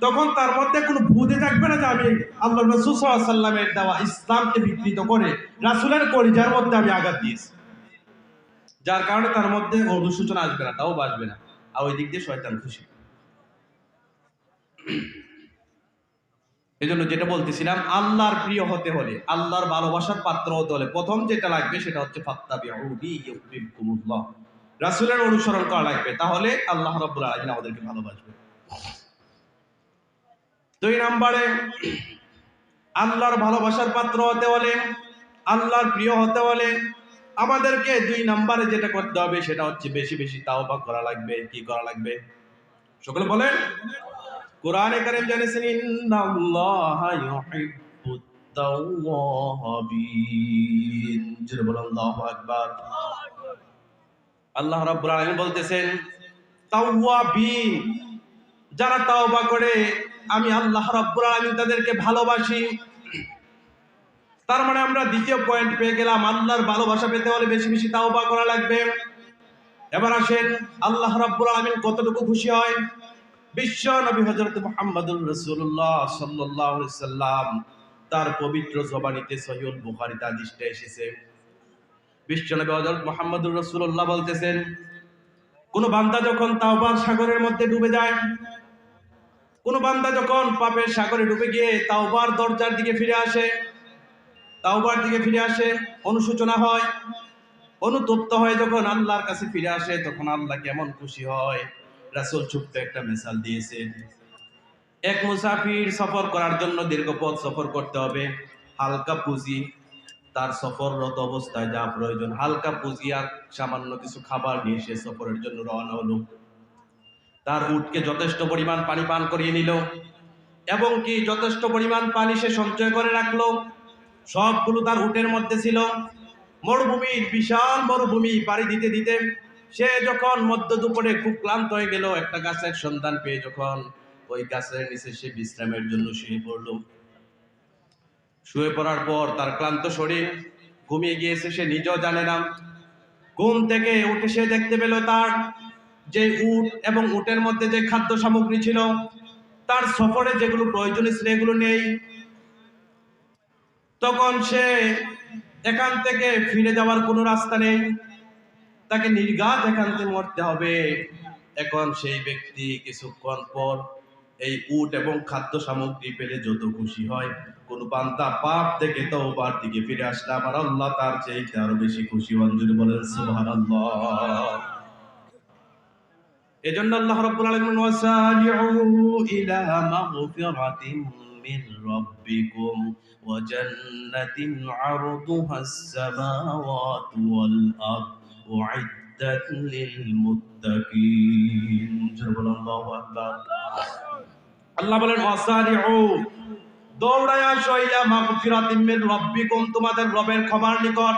তখন তার মধ্যে কোনো ভূতে জাগবে না যে আমি আল্লাহ রাসূল সাল্লাল্লাহু আলাইহি ওয়াসাল্লামের দেওয়া ইসলামকে বিকৃত করে রাসূলের কলিজার মধ্যে আমি আঘাত দিয়েছি, যার কারণে তার মধ্যে অনুশোচনা আসবে না, তাও আসবে না, আর ওই দিক দিয়ে শয়তান খুশি। এই জন্য যেটা বলতেছিলাম, আল্লাহর প্রিয় হতে হলে, আল্লাহর ভালোবাসার পাত্র হতে হলে প্রথম যেটা লাগবে সেটা হচ্ছে ফাত্তাবিউনি ইউহিব্বুকুমুল্লাহ, রাসূলের অনুসরণ করা লাগবে, তাহলে আল্লাহ রাব্বুল আলামিন আমাদেরকে ভালোবাসবে। 2 নম্বরে আল্লাহর ভালোবাসার পাত্র হতে হলে, আল্লাহর প্রিয় হতে হলে আমাদেরকে 2 নম্বরে যেটা করতে হবে সেটা হচ্ছে বেশি বেশি তাওবা করা লাগবে। কি করা লাগবে? সকলে বলেন। কোরআনে কারীম জানিয়েছেন, ইন্নাল্লাহা ইউহিব্বুত তাওয়াবিন। জোরে বলেন আল্লাহু আকবার। আল্লাহ রাব্বুল আলামিন বলতেছেন, তাওয়াবিন, যারা তাওবা করে আমি আল্লাহ রাব্বুল আলামিন তাদেরকে ভালোবাসি। তার মানে আমরা দ্বিতীয় পয়েন্ট পেয়ে গেলাম, আল্লাহর ভালোবাসা পেতে হলে বেশি বেশি তাওবা করা লাগবে। এবার আসেন আল্লাহ রাব্বুল আলামিন কতটুকু খুশি হয়। বিশ্ব নবী হযরত মুহাম্মদুর রাসূলুল্লাহ সাল্লাল্লাহু আলাইহি সাল্লাম তার পবিত্র জবানিতে সহিহুল বুখারীতে হাদিসটা এসেছে। বিশ্ব নবী হযরত মুহাম্মদুর রাসূলুল্লাহ বলতেছেন, কোন বান্দা যখন তাওবার সাগরের মধ্যে ডুবে যায়, কোন বান্দা যখন পাপের সাগরে ডুবে গিয়ে তাওবার দরজার দিকে ফিরে আসে, তাওবার দিকে ফিরে আসে, অনুশোচনা হয়, অনুতপ্ত হয়, যখন আল্লাহর কাছে ফিরে আসে তখন আল্লাহ কেমন খুশি হয়। রাসূল ছোট্ট একটা মিসাল দিয়েছেন। এক মুসাফির সফর করার জন্য দীর্ঘ পথ সফর করতে হবে, হালকা পুঁজি তার সফররত অবস্থায় যা প্রয়োজন, হালকা পুঁজি আর সামান্য কিছু খাবার নিয়ে সে সফরের জন্য রওনা হলো। তার উটকে যথেষ্ট পরিমাণ পানি পান করিয়ে নিল এবং কি যথেষ্ট পরিমাণ পানি সে সঞ্চয় করে রাখলো। সবগুলো তার উটের মধ্যে ছিল। মরুভূমির বিশাল মরুভূমি পাড়ি দিতে দিতে সে যখন মধ্য দুপুরে খুব ক্লান্ত হয়ে গেল, একটা গাছের সন্ধান পেয়ে যখন ওই গাছের নিচে সে বিশ্রামের জন্য শুয়ে পড়ল। শুয়ে পড়ার পর তার ক্লান্ত শরীর ঘুমিয়ে গিয়েছে, সে নিজেও জানে না। ঘুম থেকে উঠে সে দেখতে পেল তার যে উট এবং উটের মধ্যে যে খাদ্য সামগ্রী ছিল, তার সফরে যেগুলো প্রয়োজনীয় ছিল এগুলো নেই। তখন সে এখান থেকে ফিরে যাওয়ার কোনো রাস্তা নেই, তাকে নির্ঘাত এখান থেকে মরতে হবে। এখন সেই ব্যক্তি কিছুক্ষণ পর এই উট এবং খাদ্য সামগ্রী পেলে যত খুশি হয়, কোন বান্দা পাপ থেকে তওবার দিকে ফিরে আসলে আমার আল্লাহ তার চাইতে আরো বেশি খুশি হন। যদি বলেন সুবহানাল্লাহ। এজন্য আল্লাহ রাব্বুল আলামিন ওয়াসারিউ ইলা মাগফিরাতিন মির রাব্বিকুম ওয়া জান্নাতিন আরদুহাস সামাওয়াতু ওয়াল আরদ উইদ্দাত লিল মুত্তাকিন। আল্লাহু আকবার। আল্লাহ বলেন ওয়াসারিউ, দৌড়ায় আসো ইলা মাগফিরাতিন মির রাব্বিকুম, তোমাদের রবের ক্ষমার নিকট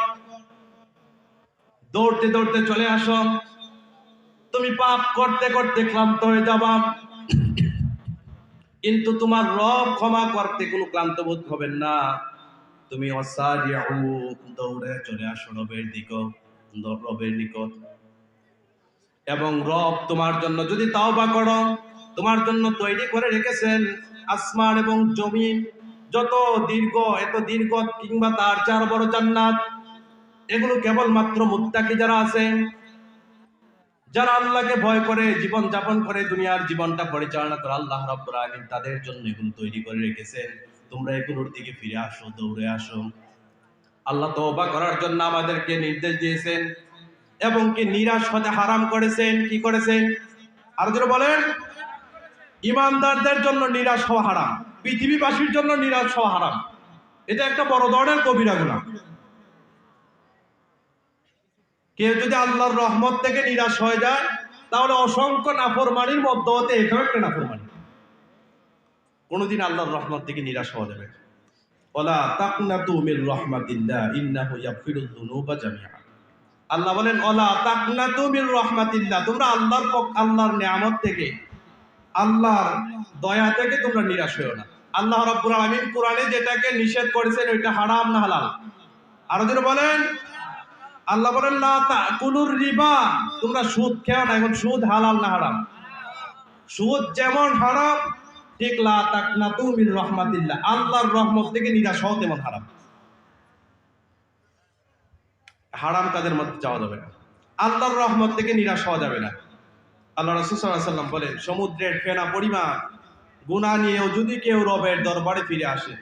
দৌড়তে দৌড়তে চলে আসো। তুমি পাপ করতে করতে ক্লান্ত হয়ে যাবা, কিন্তু তোমার রব ক্ষমা করতে কোনো ক্লান্ত বোধ হবেন না। তুমি ওয়াসারিউ, দৌড়ে চলে আসো রবের নিকট। এবং রব তোমার জন্য যদি তাওবা করো, তোমার জন্য তৈরি করে রেখেছেন আসমান এবং জমিন, যত দীর্ঘ, এত দীর্ঘ কিংবা তার চার বড় জান্নাত। এগুলো কেবলমাত্র মুত্তাকি যারা আছে, যারা আল্লাহকে ভয় করে জীবন যাপন করে, দুনিয়ার জীবনটা পরিচালনা করে, আল্লাহ রাব্বুল আলামিন তাদের জন্য এগুলো তৈরি করে রেখেছেন। তোমরা এগুলোর দিকে ফিরে আসো, দৌড়ে আসো। আল্লাহ তওবা করার জন্য আমাদেরকে নির্দেশ দিয়েছেন এবং কি নিরাশ হতে হারাম করেছেন। কি করেছেন? আর যারা বলেন, ঈমানদারদের জন্য নিরাশ হওয়া হারাম, পৃথিবীবাসীর জন্য নিরাশ হওয়া হারাম। এটা একটা বড় ধরনের কবিরা গুনাহ। কেউ যদি আল্লাহর রহমত থেকে নিরাশ হয়ে যায়, তাহলে অসংখ্য নাফরমানির মধ্যে হতে এটাও একটা নাফরমানি। কোনদিন আল্লাহর রহমত থেকে নিরাশ হওয়া যাবে না। ওয়ালা তাকনাতু মির রাহমাতিল্লাহ ইন্নাহু ইয়াগফিরুয যুনুবা জামিআ। আল্লাহ বলেন ওয়ালা তাকনাতু মির রাহমাতিল্লাহ, তোমরা আল্লাহর নিয়ামত থেকে, আল্লাহর দয়া থেকে তোমরা নিরাশ হয়ো না। আল্লাহ রাব্বুল আলামিন কোরআনে যেটাকে নিষেধ করেছেন ওইটা হারাম না হালাল? আরো যদি বলেন, আল্লাহ বলেন লা তাকুলুর রিবা, তোমরা সুদ খেও না। এখন সুদ হালাল না হারাম? সুদ যেমন হারাম, ঠিক লা তাকনাতু মির রাহমাতিল্লাহ, আল্লাহর রহমত থেকে নিরাশ হওয়া তেমন হারাম। হারাম কাজের মধ্যে যাওয়া যাবে না, আল্লাহর রহমত থেকে নিরাশ হওয়া যাবে না। আল্লাহ রাসূল সাল্লাল্লাহু আলাইহি ওয়াসাল্লাম বলেন, সমুদ্রের ফেনা পরিমাণ গুনাহ নিয়েও যদি কেউ রবের দরবারে ফিরে আসে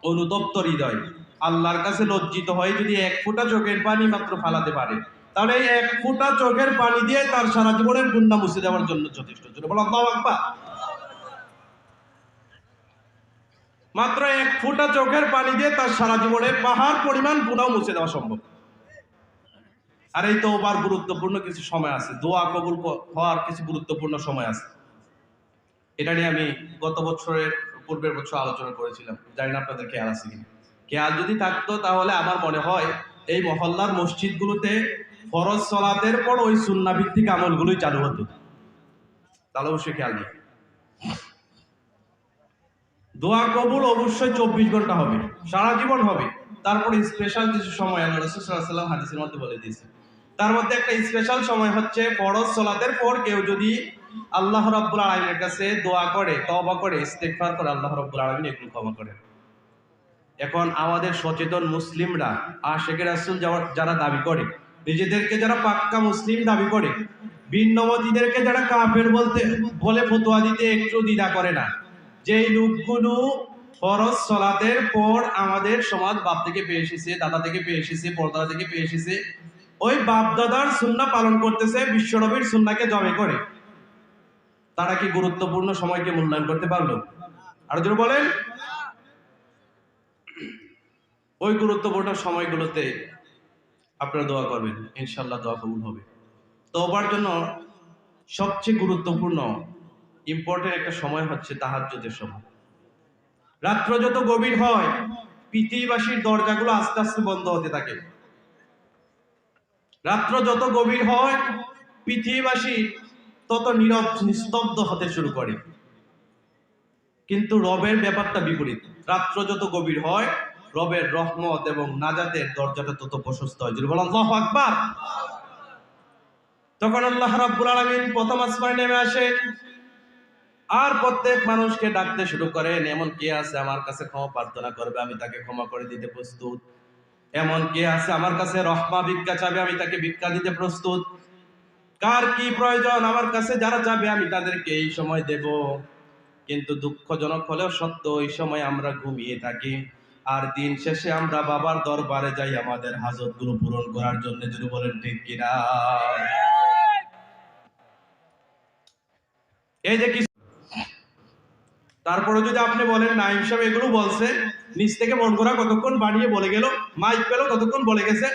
অনুতপ্ত হৃদয়, আল্লাহর কাছে লজ্জিত হয়ে যদি এক ফোঁটা চোখের পানি মাত্র ফালাতে পারে, তাহলে এই এক ফোঁটা চোখের পানি দিয়ে তার সারা জীবনের গুনাহ মুছে দেওয়ার জন্য যথেষ্ট। জোরে বলো আল্লাহু আকবার। মাত্র এক ফোঁটা চোখের পানি দিয়ে তার সারা জীবনের পাহাড় পরিমাণ গুনাহ মুছে দেওয়া সম্ভব। আর এই তওবার গুরুত্বপূর্ণ কিছু সময় আছে, দোয়া কবুল হওয়ার কিছু গুরুত্বপূর্ণ সময় আছে। এটা নিয়ে আমি গত বছরের পূর্বের বছর আলোচনা করেছিলাম, জানি না আপনাদের খেয়াল আছে কিনা। খেয়াল যদি থাকতো তাহলে আমার মনে হয় এই মহল্লার মসজিদগুলোতে ফরজ সালাতের পর ওই সুন্নাহ ভিত্তিক আমলগুলোই চালু হতো। তাহলে অবশ্যই খেয়াল নেই। দোয়া কবুল অবশ্যই 24 ঘন্টা হবে, সারা জীবন হবে। তারপরে স্পেশাল কিছু সময় আল্লাহ রাসূল সাল্লাল্লাহু আলাইহি ওয়াসাল্লাম হাদিসের মধ্যে বলে দিয়েছে। তার মধ্যে একটা স্পেশাল সময় হচ্ছে ফরজ সালাতের পর কেউ যদি আল্লাহ রাব্বুল আলামিনের কাছে দোয়া করে, তওবা করে, ইস্তেগফার করে, আল্লাহ রাব্বুল আলামিন এগুলো ক্ষমা করেন। এখন আমাদের সচেতন মুসলিমরা আশিকে রাসূল যারা দাবি করে, নিজেদেরকে যারা পাক্কা মুসলিম দাবি করে, ভিন্নমতীদেরকে যারা কাফের বলে ফতোয়া দিতে একটু দ্বিধা করে না, যেই লোকগুলো ফরজ সালাতের পর আমাদের সমাজ বাপ থেকে পেয়ে এসেছে, দাদা থেকে পেয়ে এসেছে, পরদাদা থেকে পেয়ে এসেছে, ওই বাপ দাদার সুন্নাহ পালন করতেছে, বিশ্বনবীর সুন্নাহকে জবে করে, তারা কি গুরুত্বপূর্ণ সময়কে মূল্যায়ন করতে পারলো? আর যদি বলেন, ওই গুরুত্বপূর্ণ সময়গুলোতে আপনারা দোয়া করবেন, ইনশাআল্লাহ দোয়া কবুল হবে। তওবার জন্য সবচেয়ে গুরুত্বপূর্ণ ইম্পর্টেন্ট একটা সময় হচ্ছে তাহাজ্জুদের সময়। রাত্র যত গভীর হয়, পৃথিবীবাসীর দরজাগুলো আস্তে আস্তে বন্ধ হতে থাকে। রাত্র যত গভীর হয়, পৃথিবীবাসী তত নীরব নিস্তব্ধ হতে শুরু করে। কিন্তু রবের ব্যাপারটা বিপরীত। রাত্র যত গভীর হয়, রবের রহমত এবং নাজাতের দরজাটা তত প্রশস্ত হয়। যদি বলেন আল্লাহু আকবার। তখন আল্লাহ রাব্বুল আলামিন প্রথম আসমানে নেমে আসে, আর প্রত্যেক মানুষকে ডাকতে শুরু করেন, এমন কে আছে আমার কাছে ক্ষমা প্রার্থনা করবে, আমি তাকে ক্ষমা করে দিতে প্রস্তুত। এমন কে আছে আমার কাছে রহমা ভিক্ষা চাবে, আমি তাকে ভিক্ষা দিতে প্রস্তুত। কার কি প্রয়োজন আমার কাছে যারা চাবে, আমি তাদেরকে এই সময় দেব। কিন্তু দুঃখজনক হলেও সত্য, এই সময় আমরা ঘুমিয়ে থাকি, আর দিন শেষে আমরা বাবার দরবারে যাই আমাদের হাজতগুলো পূরণ করার জন্য। যদি বলেন ঠিক কিনা। এই যে কিছু, তারপরে যদি আপনি বলেন নাইম সাহেব এগুলো বলছে, নিজ থেকে মন করা কতক্ষণ বানিয়ে বলে গেল, মাইক পেল কতক্ষণ বলে গেছে,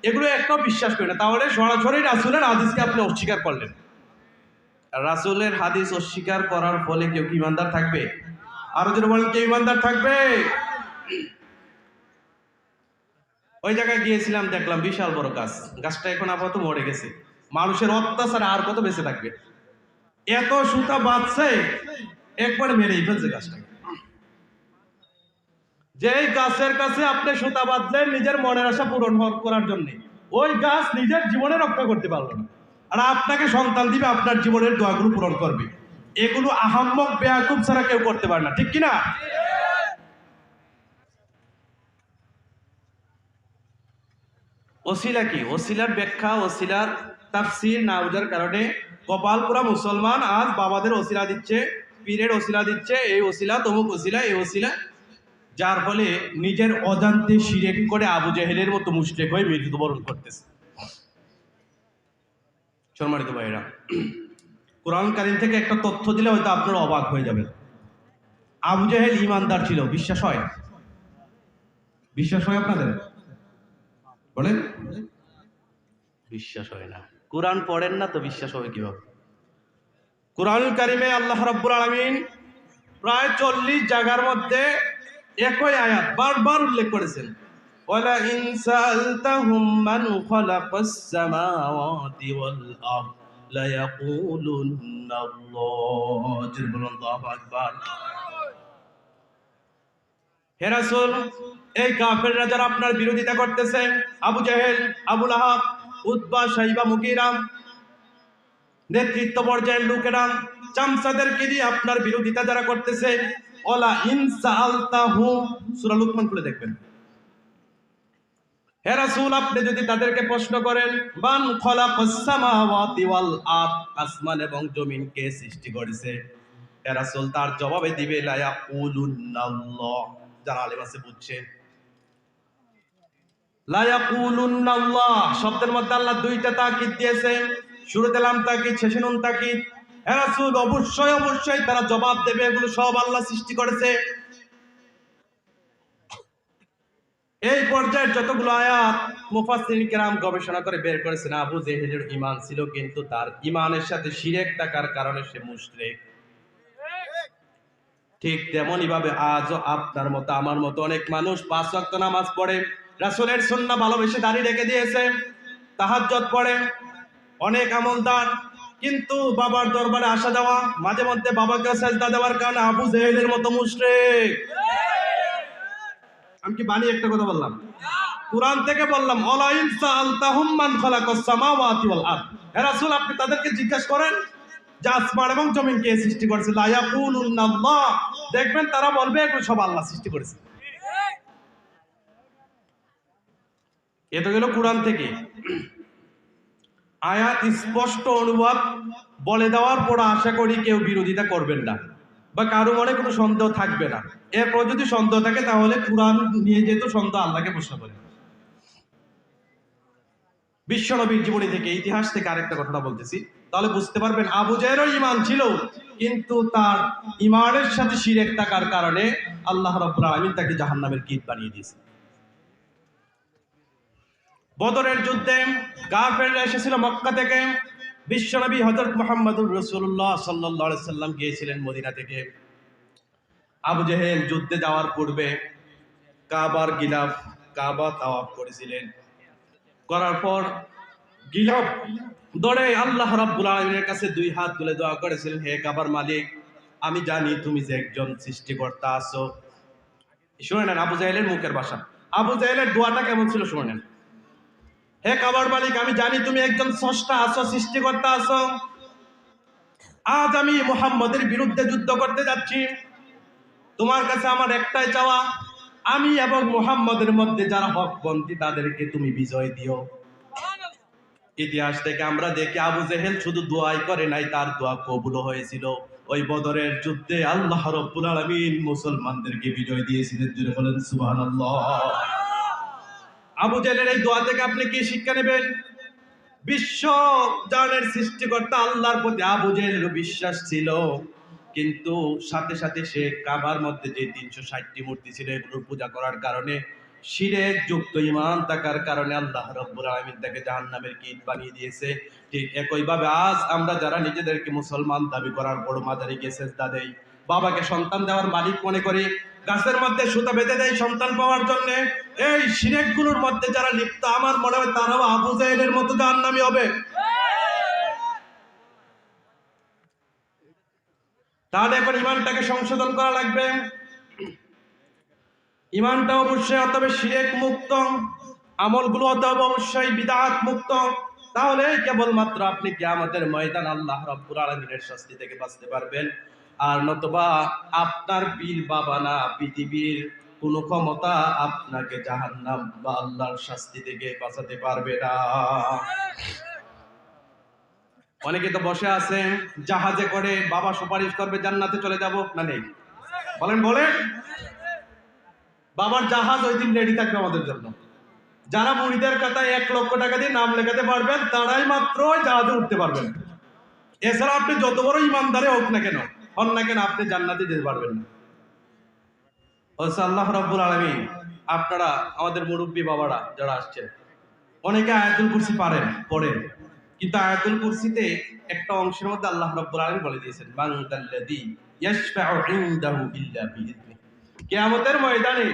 এগুলো একটাও বিশ্বাস করি না, তাহলে সরাসরি রাসূলের হাদিসকে আপনি অস্বীকার করলেন। রাসূলের হাদিস অস্বীকার করার ফলে কেউ কি ইমানদার থাকবে? আরো যদি বলেন কেউ ইমানদার থাকবে? ওই জায়গায় গিয়েছিলাম, দেখলাম বিশাল বড় গাছ, গাছটা এখন আপাতত মরে গেছে, মানুষের অত্যাচারে আর কত বেঁচে থাকবে, এত সুতা বাঁধছে, একবার মেরেই ফেলছে গাছটাকে। যেই গাছের কাছে আপনি সুতা বাঁধলেন নিজের মনের আশা পূরণ করার জন্য, ওই গাছ নিজের জীবনে রক্ষা করতে পারলো না, আর আপনাকে সন্তান দিবে, আপনার জীবনের দোয়াগুলো পূরণ করবে। এগুলো আহাম্মক বেয়াকুব ছাড়া কেউ করতে পারে না, ঠিক কিনা? ওসিলা কি? ওসিলার ব্যাখ্যা, ওসিলার তাফসীর না বোঝার কারণে কপাল পুরা মুসলমান আজ বাবাদের ওসিলা দিচ্ছে, পীরের ওসিলা দিচ্ছে, এই ওসিলা তমুক ওসিলা, এই ওসিলা, যার ফলে নিজের অজান্তে শিরক করে আবু জেহেলের মতো মুশরিক হয়ে মৃত্যুবরণ করতেছে। সম্মানিত ভাইরা, কোরআন কারীম থেকে একটা তথ্য দিলে হয়তো আপনারা অবাক হয়ে যাবেন। আবু জেহেল ইমানদার ছিল, বিশ্বাস হয়? বিশ্বাস হয় আপনাদের? বলেন। বিশ্বাস হয় না। কোরআন পড়েন না তো বিশ্বাস হবে কিভাবে? কোরআন কারীমে আল্লাহ রাব্বুল আলামিন প্রায় 40 জায়গার মধ্যে একই আয়াত বারবার উল্লেখ করেছেন। ওয়ালা ইন সালতাহুম মান খালাকাস সামাওয়াতি ওয়াল আরদ লা ইয়াকুলুন্না আল্লাহ। জোরে বলুন আল্লাহু আকবার। হে রাসূল, এই কাফেররা যারা আপনার বিরোধিতা করতেছে, আবু জেহেল, আবু লাহাব, উতবা, শাইবা, মুগীরা, নেতৃত্ব পর্যায়ের লোকেরা, চামচাদেরকে দিয়ে আপনার বিরোধিতা যারা করতেছে, ওয়ালা ইন সালতাহুম, সূরা লুকমান খুলে দেখবেন। হে রাসূল, আপনি যদি তাদেরকে প্রশ্ন করেন, মান খালাকাস সামাওয়াতি ওয়াল আরদ, আসমান এবং জমিন কে সৃষ্টি করেছে, হে রাসূল তার জবাবে দিবে লা ইয়াকুলুন্নাল্লাহ। যারা আলেম আছে বুঝছে, লা ইয়াকুলুন্নাল্লাহ শব্দের মধ্যে আল্লাহ দুইটা তাকিদ দিয়েছে, শুরুতে লাম তাকিদ, শেষে নুন তাকিদ। হে রাসূল অবশ্যই অবশ্যই তারা জবাব দেবে, এগুলো সব আল্লাহ সৃষ্টি করেছে। এই পর্যায়ের যতগুলো আয়াত মুফাসসিরিন কেরাম গবেষণা করে বের করেছেন, আবু জেহেলের ঈমান ছিল, কিন্তু তার ঈমানের সাথে শিরক থাকার কারণে সে মুশরিক। ঠিক তেমনি ভাবে আজও আপনার মতো আমার মতো অনেক মানুষ 5 ওয়াক্ত নামাজ পড়ে, রাসূলের সুন্নাহ ভালোবেসে দাঁড়িয়ে রেখে দিয়েছে, তাহাজ্জুদ পড়ে, অনেক আমলদার, কিন্তু বাবার দরবারে আসা যাওয়া, মাঝে মধ্যে বাবাকে সেজদা দেওয়ার কারণে আবু জেহেলের মতো মুশরিক। আমি কি বানিয়ে একটা কথা বললাম? কুরআন থেকে বললাম, অলাইন সাআলতাহুম মান খালাকাস সামাওয়াতি ওয়াল আরদ। হে রাসূল, আপনি তাদেরকে জিজ্ঞাসা করেন যে আসমান এবং জমিন কে সৃষ্টি করেছে, লা ইয়াকুলুনাল্লাহ, দেখবেন তারা বলবে এগুলো সব আল্লাহ সৃষ্টি করেছে। এটা গেল কুরআন থেকে। আয়াত স্পষ্ট অনুবাদ বলে দেওয়ার পর আশা করি কেউ বিরোধিতা করবেন না বা কারো মনে কোনো সন্দেহ থাকবে না। এরপর যদি সন্দেহ থাকে তাহলে কুরআন নিয়ে যেহেতু সন্দেহ আল্লাহকে প্রশ্ন করে। বিশ্বনবীর জীবনী থেকে, ইতিহাস থেকে আরেকটা ঘটনা বলতেছি, তাহলে বুঝতে পারবেন আবু জাহেলের ঈমান ছিল, কিন্তু তার ঈমানের সাথে শিরক থাকার কারণে আল্লাহ রাব্বুল আলামিন তাকে জাহান্নামের কীট বানিয়ে দিয়েছে। বদরের যুদ্ধে কাফেররা এসেছিল মক্কা থেকে। বিশ্বনবী হযরত মুহাম্মদুর রাসূলুল্লাহ সাল্লাল্লাহু আলাইহি সাল্লাম গিয়েছিলেন মদিনা থেকে। আবু জেহেল যুদ্ধে যাওয়ার পূর্বে কাবার গিলাফ, কাবা তাওয়াফ করেছিলেন। করার পর গিলাফ ধরে আল্লাহ রাব্বুল আলামিনের কাছে দুই হাত তুলে দোয়া করেছিলেন, হে কাবার মালিক, আমি জানি তুমি যে একজন সৃষ্টিকর্তা আছো। শুনে নেন আবু জাহেলের মুখের ভাষা। আবু জাহেলের দোয়াটা কেমন ছিল শুনে নেন। হে কাবার মালিক, আমি জানি তুমি একজন স্রষ্টা আছো, সৃষ্টিকর্তা আছো। আজ আমি মুহাম্মদের বিরুদ্ধে যুদ্ধ করতে যাচ্ছি। তোমার কাছে আমার একটাই চাওয়া, আমি এবং মুহাম্মদের মধ্যে যারা হকপন্থী তাদেরকে তুমি বিজয় দিও। ইতিহাস থেকে আমরা দেখি আবু জেহেল শুধু দোয়াই করে নাই, তার দোয়া কবুল হয়েছিল। ওই বদরের যুদ্ধে আল্লাহ রাব্বুল আলামিন মুসলমানদেরকে বিজয় দিয়েছিলেন। জোরে বলেন সুবহানাল্লাহ। আবু জেহেলের এই দোয়া থেকে আপনি কি শিক্ষা নেবেন? বিশ্ব জাহানের সৃষ্টিকর্তা আল্লাহর প্রতি আবু জেহেলেরও বিশ্বাস ছিল, কিন্তু সাথে সাথে সে কাবার মধ্যে যে 360টি মূর্তি ছিল এগুলোর পূজা করার কারণে, শিরক যুক্ত ঈমান থাকার কারণে আল্লাহ রাব্বুল আলামিন তাকে জাহান্নামের কীট বানিয়ে দিয়েছে। ঠিক একইভাবে আজ আমরা যারা নিজেদেরকে মুসলমান দাবি করার পর মাজারে সেজদা দেই, বাবাকে সন্তান দেওয়ার মালিক মনে করি, গাছের মধ্যে সুতা বেঁধে দেয় সন্তান পাওয়ার জন্য, এই শিরকগুলোর মধ্যে যারা লিপ্ত, আমার মনে হয় তারাও আবু জাহেলের মতো জাহান্নামী হবে। তাহলে এখন ঈমানটাকে সংশোধন করা লাগবে। ঈমানটা অবশ্যই হতে হবে শিরক মুক্ত, আমলগুলো হতে হবে অবশ্যই বিদআত মুক্ত। তাহলে কেবলমাত্র আপনি কিয়ামতের ময়দান আল্লাহ রাব্বুল আলামিনের শাস্তি থেকে বাঁচতে পারবেন। আর নতুবা আপনার পীর বাবা না পৃথিবীর কোনো ক্ষমতা আপনাকে জাহান্নাম বা আল্লাহর শাস্তি থেকে বাঁচাতে পারবে না। অনেকে তো বসে আছে জাহাজে করে, বাবা সুপারিশ করবে জান্নাতে চলে যাব, না নেই? বলেন বলেন। বাবার জাহাজ ওই দিন রেডি থাকবে আমাদের জন্য। যারা মুরিদের কথায় 1 লক্ষ টাকা দিয়ে নাম লেখাতে পারবেন তারাই মাত্র জাহাজে উঠতে পারবেন। এছাড়া আপনি যত বড় ইমানদারে হোক না কেন, হন না কেন, আপনি জান্নাতে যেতে পারবেন না। আল্লাহ রাব্বুল আলামিন, আপনারা আমাদের মুরব্বী বাবারা যারা আসছেন, অনেকে আয়াতুল কুরসি পারেন, পড়েন, কিন্তু আয়াতুল কুরসিতে একটা অংশের মধ্যে আল্লাহ রাব্বুল আলামিন বলে দিয়েছেন, মান দাল্লাযী ইয়াশফাউ ইনদাহু ইল্লা বিইذনিহি। কিয়ামতের ময়দানে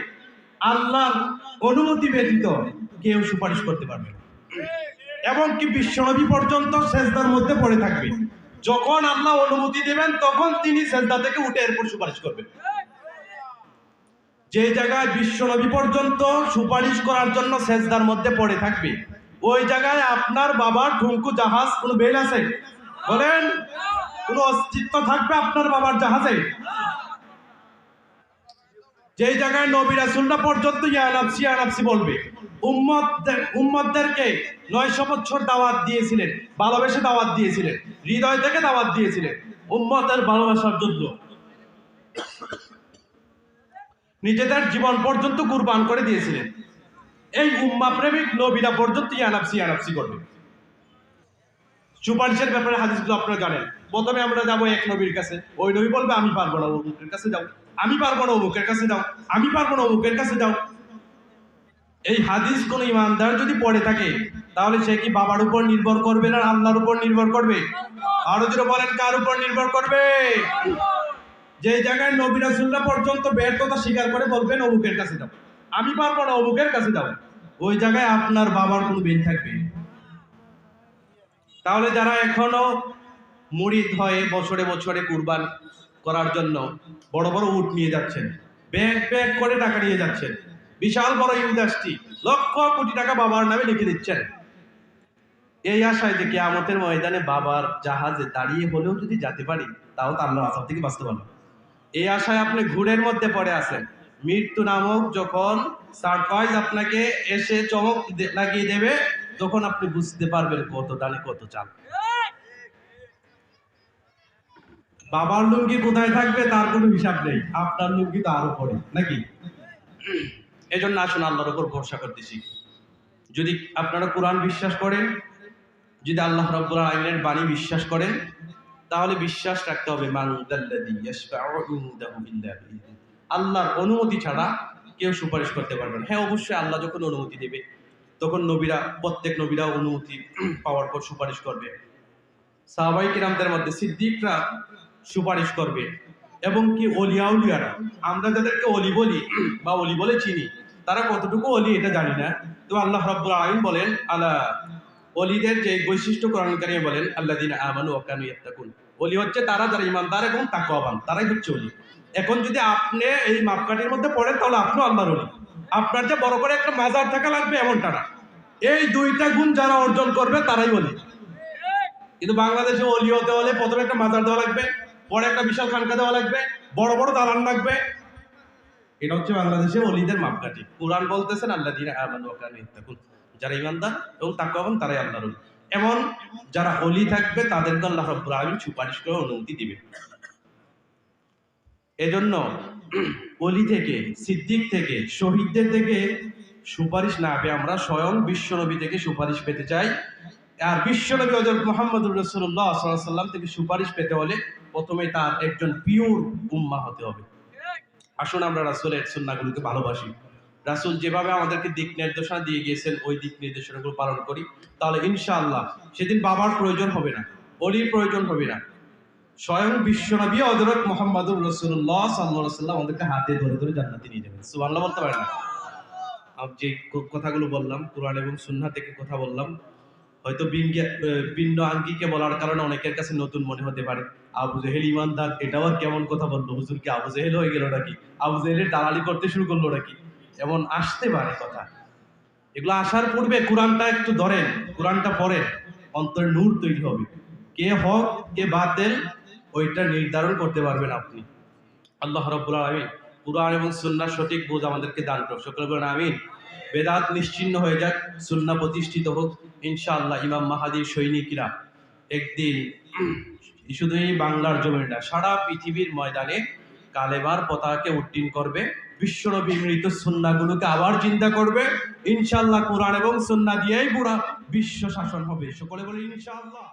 আল্লাহর অনুমতি ব্যতীত কেউ সুপারিশ করতে পারবে না। এবং কি বিশ্বনবী পর্যন্ত সেজদার মধ্যে পড়ে থাকবে। যখন আল্লাহ অনুমতি দেবেন তখন তিনি সেজদা থেকে উঠে এরপর সুপারিশ করবেন। যে জায়গায় বিশ্বনবী পর্যন্ত সুপারিশ করার জন্য সেজদার মধ্যে পড়ে থাকবে, ওই জায়গায় আপনার বাবার ঠুনকু জাহাজ কোনো বেল আছে? বলেন, কোনো অস্তিত্ব থাকবে আপনার বাবার জাহাজে? যে জায়গায় নবী রাসূলরা পর্যন্ত ইয়া নাফসি ইয়া নাফসি বলবে, উম্মতদেরকে 900 বছর দাওয়াত দিয়েছিলেন, ভালোবেসে দাওয়াত দিয়েছিলেন, হৃদয় থেকে দাওয়াত দিয়েছিলেন, উম্মতের ভালোবাসার জন্য নিজেদের জীবন পর্যন্ত কুরবান করে দিয়েছিলেন। এই উম্মা প্রেমিক নবীরা পর্যন্ত ইয়া নাফসি করবে। সুপারিশের ব্যাপারে হাদিসগুলো আপনারা জানেন। প্রথমে আমরা যাবো এক নবীর কাছে, ওই নবী বলবে আমি পারবো না, অমুকের কাছে যাও। আমি পারবো না, অমুকের কাছে যাও। আমি পারবো না, অমুকের কাছে যাও। এই হাদিস কোন ইমানদার যদি পড়ে থাকে তাহলে সে কি বাবার উপর নির্ভর করবে না আল্লাহর উপর নির্ভর করবে? আরো যদি বলেন কার উপর নির্ভর করবে? যে জায়গায় নবী রাসূলরা পর্যন্ত ব্যর্থতা স্বীকার করে বলবেন অমুকের কাছে যাও, আমি পারবো না, অমুকের কাছে যাও, ওই জায়গায় আপনার বাবার কোনো বেল থাকবে? তাহলে যারা এখনো মুরিদ হয়ে বছরে বছরে কুরবান করার জন্য বড় বড় উট নিয়ে যাচ্ছেন, ব্যাগ ব্যাগ করে টাকা নিয়ে যাচ্ছেন, বিশাল বড় ইন্ডাস্ট্রি, লক্ষ কোটি টাকা বাবার নামে লিখে দিচ্ছেন, এই আশায় যে কিয়ামতের ময়দানে বাবার জাহাজে দাঁড়িয়ে হলেও যদি যেতে পারি তাও তো আল্লাহর আযাব থেকে বাঁচতে পারবো। এই আশায় আপনি ঘুরের মধ্যে পড়ে আছেন। মৃত্যু নামক যখন সারপ্রাইজ আপনাকে এসে চমক লাগিয়ে দেবে, তখন আপনি বুঝতে পারবেন কত দানে কত চাল। বাবার লুঙ্গি কোথায় থাকবে তার কোনো হিসাব নেই, আপনার লুঙ্গি তো আরো পড়ে নাকি। এই জন্য আসুন আল্লাহর উপর ভরসা করতে শিখি। যদি আপনারা কোরআন বিশ্বাস করেন, যদি আল্লাহ রাব্বুল আলামিনের বাণী বিশ্বাস করেন, তাহলে বিশ্বাস রাখতে হবে মান যাল্লাযী ইয়াশফাউ ইনদাহু ইল্লা বিইذনিহি, আল্লাহর অনুমতি ছাড়া কেউ সুপারিশ করতে পারবে না। হ্যাঁ, অবশ্যই আল্লাহ যখন অনুমতি দেবে তখন নবীরা, প্রত্যেক নবীরা অনুমতি পাওয়ার পর সুপারিশ করবে। সাহাবায়ে কিরামদের মধ্যে সিদ্দিকরা সুপারিশ করবে, এবং কি অলিয়াউলিয়ারা, আমরা যাদেরকে অলি বলি বা অলি বলে চিনি, তারা কতটুকু অলি এটা জানি না। তো আল্লাহ রাব্বুল আলামিন বলেন, আলা, অলিদের যে বৈশিষ্ট্য কোরআন কারিমে বলেন, আল্লাযীনা আমানু ওয়া কানু ইয়াত্তাকুন, অলি হচ্ছে তারা যারা ঈমানদার এবং তাকওয়াবান, তারাই হচ্ছে অলি। এখন যদি আপনি এই মাপকাঠির মধ্যে পড়েন তাহলে আপনিও আল্লাহর অলি। আপনার যে বড় করে একটা মাজার থাকা লাগবে এমনটা না, এই দুইটা গুণ যারা অর্জন করবে তারাই অলি। কিন্তু বাংলাদেশে অলি হতে হলে প্রথমে একটা মাজার দেওয়া লাগবে, পরে একটা বিশাল খানকা দেওয়া লাগবে, বড় বড় দালান লাগবে। এটা হচ্ছে বাংলাদেশে অলিদের মাপকাঠি। কুরআন বলতেছেন আল্লাযীনা আমানু ওয়া কানু ইয়াত্তাকুন, যারা ঈমানদার এবং তাকওয়াবান তারাই আল্লাহর অলি। এমন যারা অলি থাকবে তাদেরকে আল্লাহ রাব্বুল আলামিন সুপারিশ করে অনুমতি দিবে। এজন্য অলি থেকে, সিদ্দিক থেকে, শহীদদের থেকে সুপারিশ না পেয়ে আমরা স্বয়ং বিশ্বনবী থেকে সুপারিশ পেতে চাই। আর বিশ্বনবী হযরত মুহাম্মদুর রাসূলুল্লাহ সাল্লাল্লাহু আলাইহি ওয়াসাল্লাম থেকে সুপারিশ পেতে হলে প্রথমে তার একজন পিওর উম্মাহ হতে হবে। আসুন আমরা রাসূলের সুন্নাহগুলোকে ভালোবাসি। রাসূল যেভাবে আমাদেরকে দিক নির্দেশনা দিয়ে গিয়েছেন ওই দিক নির্দেশনাগুলো পালন করি, তাহলে ইনশাআল্লাহ সেদিন বাবার প্রয়োজন হবে না, অলির প্রয়োজন হবে না। স্বয়ং বিশ্বনবী হযরত মুহাম্মদুর রাসূলুল্লাহ সাল্লাল্লাহু আলাইহি ওয়াসাল্লাম আমাদেরকে হাতে ধরে ধরে জান্নাতে নিয়ে যাবেন। সুবহানাল্লাহ বলতে পারেন না? আমি যে কথাগুলো বললাম কোরআন এবং সুন্নাহ থেকে কথা বললাম, হয়তো ভিন্ন আঙ্গিকে বলার কারণে অনেকের কাছে নতুন মনে হতে পারে। আবু জেহেল ইমানদার, এটাও আর কেমন কথা বললো, হুজুর কি আবু জেহেল হয়ে গেল নাকি, আবু জেহেলের দালালি করতে শুরু করলো নাকি, এমন আসতে পারে কথা। এগুলো আসার পূর্বে কোরআনটা একটু ধরেন, কোরআনটা পড়েন, অন্তরে নূর তৈরি হবে। কে হক কে বাতিল ওইটা নির্ধারণ করতে পারবেন আপনি। আল্লাহ রাব্বুল আলামিন কুরআন এবং সুন্নাহর সঠিক বোঝ আমাদেরকে দান করুন। সকলে বলেন আমিন। বেদাত নিশ্চিহ্ন হয়ে যাক, সুন্নাহ প্রতিষ্ঠিত হোক ইনশাআল্লাহ। ইমাম মাহাদির সৈনিকরা একদিন শুধু এই বাংলার জমিনে না, সারা পৃথিবীর ময়দানে কালেমার পতাকাকে উড্ডীন করবে, বিশ্বনবী মৃত সুন্নাহগুলোকে আবার চিন্তা করবে। ইনশাআল্লাহ কোরআন এবং সুন্নাহ দিয়েই পুরা বিশ্ব শাসন হবে। সকলে বলেন ইনশাআল্লাহ।